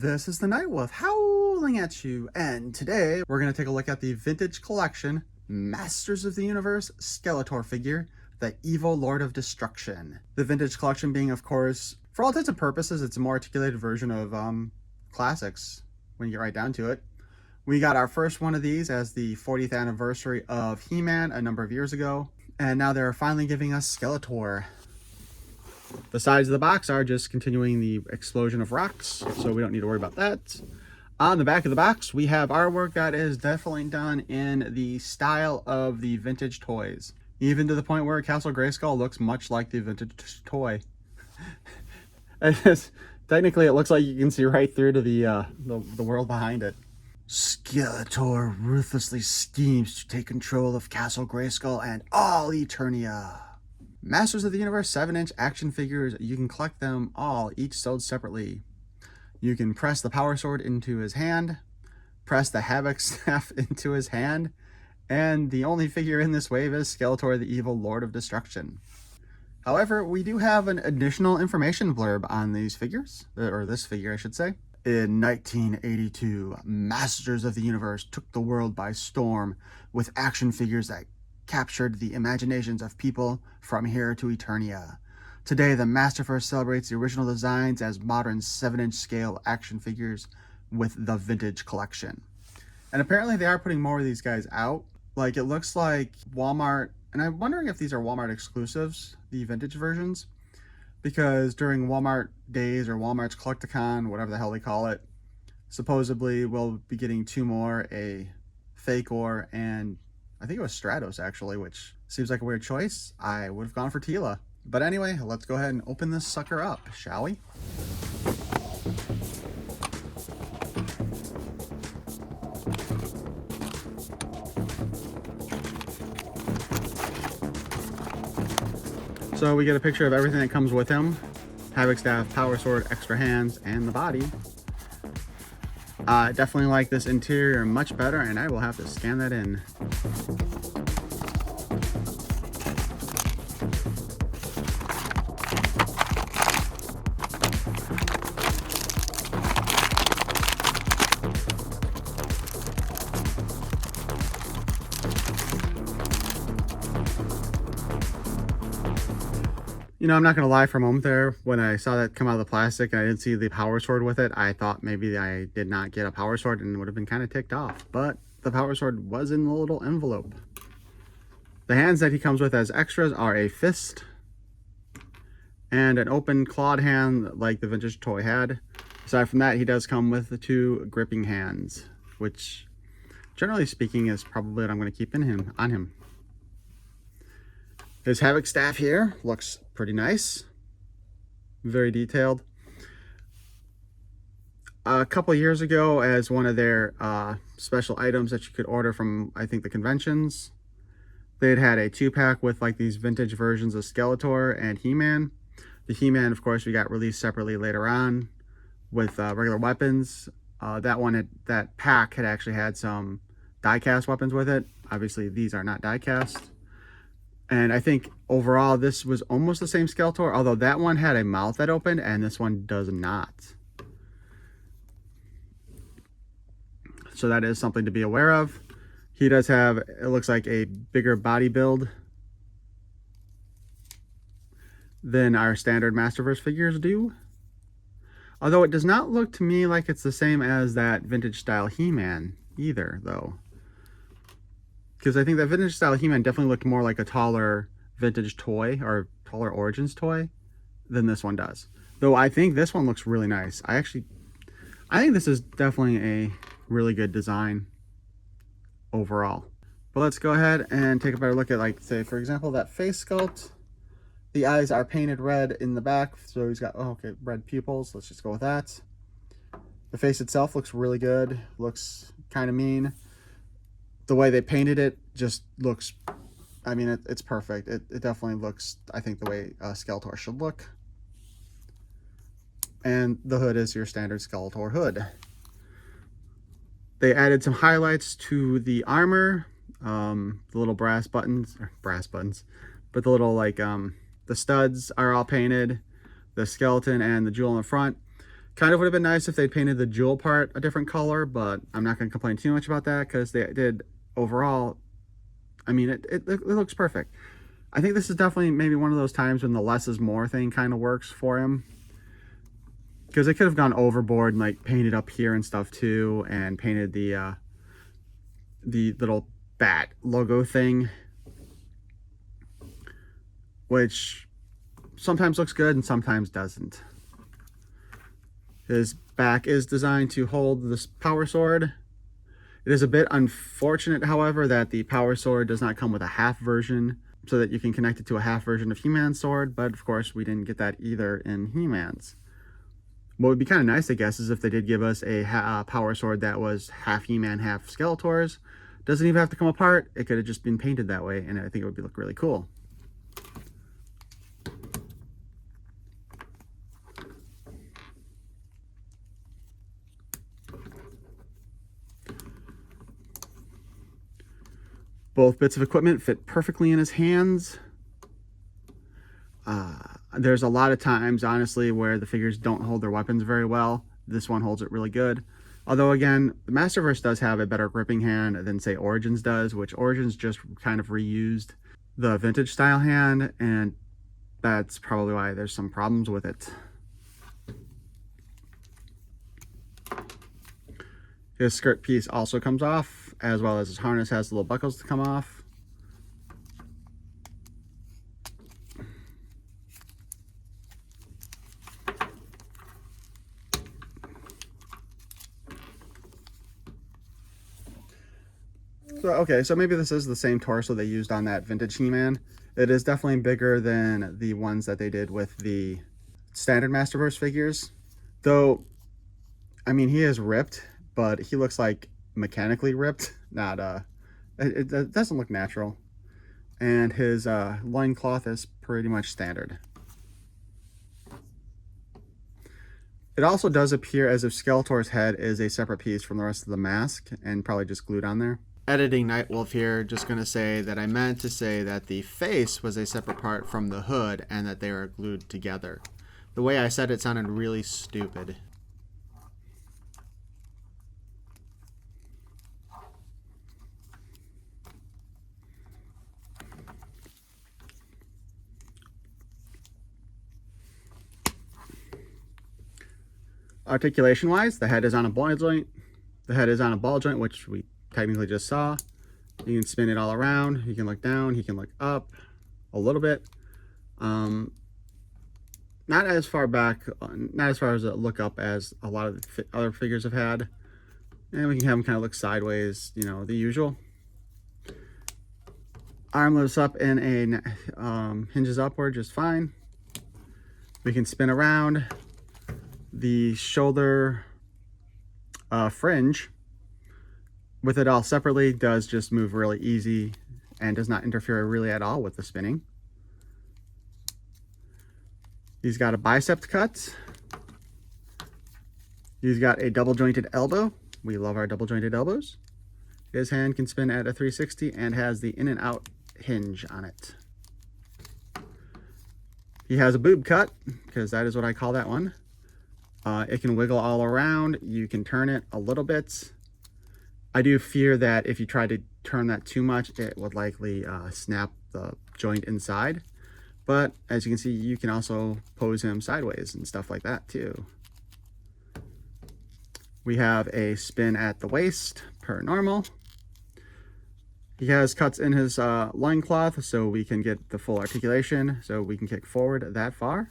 This is the Night Wolf howling at you, and today we're going to take a look at the Vintage Collection Masters of the Universe Skeletor figure, the evil Lord of Destruction. The Vintage Collection being, of course, for all intents and purposes, it's a more articulated version of classics when you get right down to it. We got our first one of these as the 40th anniversary of He-Man a number of years ago, and now they're finally giving us Skeletor. The sides of the box are just continuing the explosion of rocks, so we don't need to worry about that. On the back of the box, we have artwork that is definitely done in the style of the vintage toys, even to the point where Castle Grayskull looks much like the vintage toy. Technically, it looks like you can see right through to the world behind it. Skeletor ruthlessly schemes to take control of Castle Grayskull and all Eternia. Masters of the Universe 7-inch action figures, you can collect them all, each sold separately. You can press the Power Sword into his hand, press the Havoc Staff into his hand, and the only figure in this wave is Skeletor, the evil Lord of Destruction. However, we do have an additional information blurb on these figures, or this figure I should say. In 1982, Masters of the Universe took the world by storm with action figures that captured the imaginations of people from here to Eternia. Today, the Masterverse celebrates the original designs as modern 7-inch scale action figures with the Vintage Collection. And apparently they are putting more of these guys out. Like, it looks like Walmart, and I'm wondering if these are Walmart exclusives, the vintage versions, because during Walmart days or Walmart's Collecticon, whatever the hell they call it, supposedly we'll be getting two more, a Fakor and I think it was Stratos, actually, which seems like a weird choice. I would have gone for Tila. But anyway, let's go ahead and open this sucker up, shall we? So we get a picture of everything that comes with him. Havoc Staff, Power Sword, extra hands, and the body. Definitely like this interior much better, and I will have to scan that in. You know, I'm not going to lie, for a moment there, when I saw that come out of the plastic and I didn't see the Power Sword with it, I thought maybe I did not get a Power Sword and would have been kind of ticked off. But the Power Sword was in the little envelope. The hands that he comes with as extras are a fist and an open clawed hand like the vintage toy had. Aside from that, he does come with the two gripping hands, which, generally speaking, is probably what I'm going to keep on him. His Havoc Staff here looks pretty nice, very detailed. A couple years ago, as one of their special items that you could order from, I think, the conventions, they'd had a 2-pack with like these vintage versions of Skeletor and He-Man. The He-Man, of course, we got released separately later on with regular weapons. That pack had actually had some die-cast weapons with it. Obviously, these are not die-cast. And I think overall this was almost the same Skeletor, although that one had a mouth that opened and this one does not. So that is something to be aware of. He does have, it looks like, a bigger body build than our standard Masterverse figures do. Although it does not look to me like it's the same as that vintage style He-Man either, though. Because I think that vintage style He-Man definitely looked more like a taller vintage toy or taller Origins toy than this one does. Though I think this one looks really nice. I think this is definitely a really good design overall. But let's go ahead and take a better look at, like, say, for example, that face sculpt. The eyes are painted red in the back, so he's got, red pupils. Let's just go with that. The face itself looks really good. Looks kind of mean. The way they painted it just looks, I mean, it's perfect. It definitely looks, I think, the way Skeletor should look. And the hood is your standard Skeletor hood. They added some highlights to the armor, the little brass buttons, but the little, like, the studs are all painted, the skeleton and the jewel in the front. Kind of would have been nice if they painted the jewel part a different color, but I'm not going to complain too much about that because they did overall. I mean, it looks perfect. I think this is definitely maybe one of those times when the less is more thing kind of works for him. Because they could have gone overboard and like painted up here and stuff too, and painted the little bat logo thing, which sometimes looks good and sometimes doesn't. His back is designed to hold this power sword. It is a bit unfortunate, however, that the power sword does not come with a half version, so that you can connect it to a half version of He-Man's sword, but of course we didn't get that either in He-Man's. What would be kind of nice, I guess, is if they did give us a power sword that was half He-Man, half Skeletor's. Doesn't even have to come apart. It could have just been painted that way, and I think it would look really cool. Both bits of equipment fit perfectly in his hands. There's a lot of times, honestly, where the figures don't hold their weapons very well. This one holds it really good. Although, again, the Masterverse does have a better gripping hand than, say, Origins does, which Origins just kind of reused the vintage style hand, and that's probably why there's some problems with it. His skirt piece also comes off, as well as his harness has little buckles to come off. So, okay, so maybe this is the same torso they used on that vintage He-Man. It is definitely bigger than the ones that they did with the standard Masterverse figures. Though, I mean, he is ripped, but he looks like mechanically ripped. Not, it doesn't look natural. And his loincloth is pretty much standard. It also does appear as if Skeletor's head is a separate piece from the rest of the mask and probably just glued on there. Editing Nightwolf here, just going to say that I meant to say that the face was a separate part from the hood and that they were glued together. The way I said it sounded really stupid. Articulation wise, the head is on a ball joint. The head is on a ball joint, which we technically just saw. You can spin it all around. You can look down. You can look up a little bit. Not as far back, not as far as a look up as a lot of the other figures have had. And we can have them kind of look sideways, you know, the usual. Arm lifts up in a hinges upward just fine. We can spin around. The shoulder fringe, with it all separately, does just move really easy and does not interfere really at all with the spinning. He's got a bicep cut. He's got a double jointed elbow. We love our double jointed elbows. His hand can spin at a 360 and has the in and out hinge on it. He has a boob cut, because that is what I call that one. It can wiggle all around. You can turn it a little bit. I do fear that if you try to turn that too much, it would likely snap the joint inside. But as you can see, you can also pose him sideways and stuff like that too. We have a spin at the waist per normal. He has cuts in his loincloth, so we can get the full articulation, so we can kick forward that far.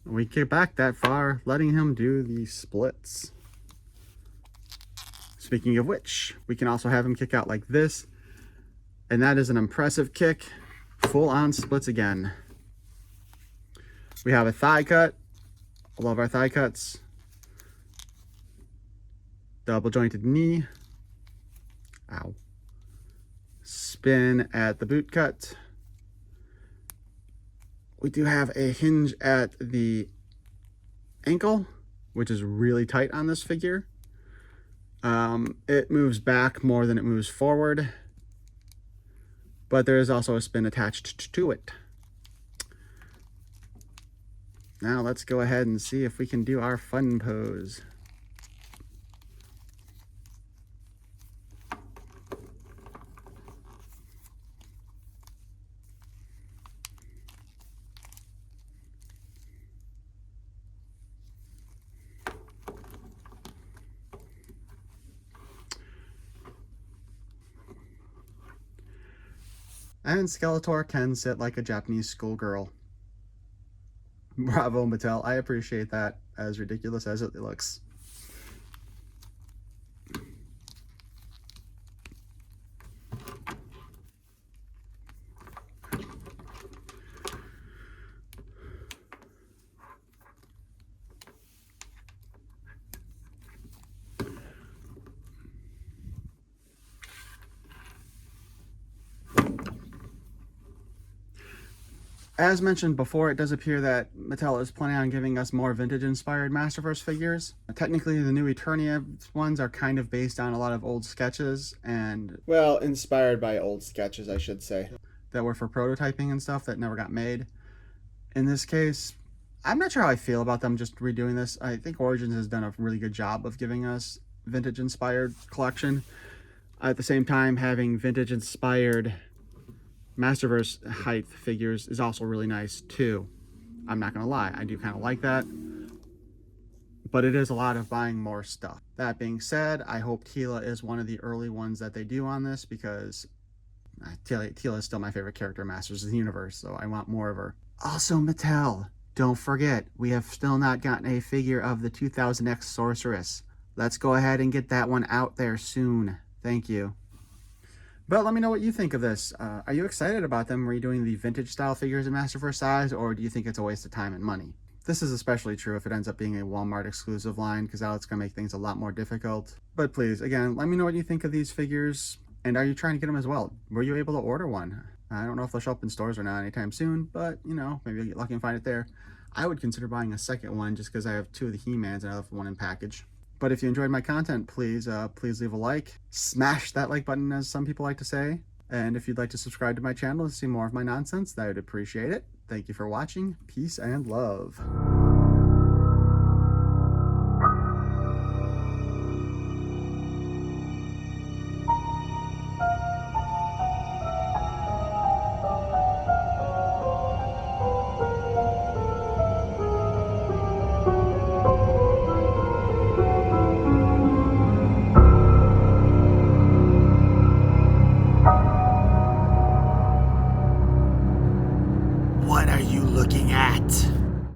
We kick back that far, letting him do the splits. Speaking of which, we can also have him kick out like this, and that is an impressive kick. Full on splits again. We have a thigh cut. I love our thigh cuts. Double jointed knee. Ow. Spin at the boot cut. We do have a hinge at the ankle, which is really tight on this figure. It moves back more than it moves forward, but there is also a spin attached to it. Now let's go ahead and see if we can do our fun pose. And Skeletor can sit like a Japanese schoolgirl. Bravo, Mattel. I appreciate that, as ridiculous as it looks. As mentioned before, it does appear that Mattel is planning on giving us more Vintage Inspired Masterverse figures. Technically, the new Eternia ones are kind of based on a lot of old sketches and... well, inspired by old sketches, I should say. That were for prototyping and stuff that never got made. In this case, I'm not sure how I feel about them just redoing this. I think Origins has done a really good job of giving us Vintage Inspired collection. At the same time, having Vintage Inspired Masterverse height figures is also really nice too. I'm not gonna lie, I do kind of like that, but it is a lot of buying more stuff. That being said, I hope Teela is one of the early ones that they do on this, because Teela is still my favorite character in Masters of the Universe, so I want more of her. Also, Mattel, don't forget, we have still not gotten a figure of the 2000X Sorceress. Let's go ahead and get that one out there soon. Thank you. But let me know what you think of this. Are you excited about them redoing the vintage style figures in Masterverse size, or do you think it's a waste of time and money? This is especially true if it ends up being a Walmart exclusive line, because now it's going to make things a lot more difficult. But please, again, let me know what you think of these figures, and are you trying to get them as well? Were you able to order one? I don't know if they'll show up in stores or not anytime soon, but, you know, maybe you'll get lucky and find it there. I would consider buying a second one just because I have two of the He-Mans and I left one in package. But if you enjoyed my content, please leave a like. Smash that like button, as some people like to say. And if you'd like to subscribe to my channel to see more of my nonsense, I would appreciate it. Thank you for watching. Peace and love.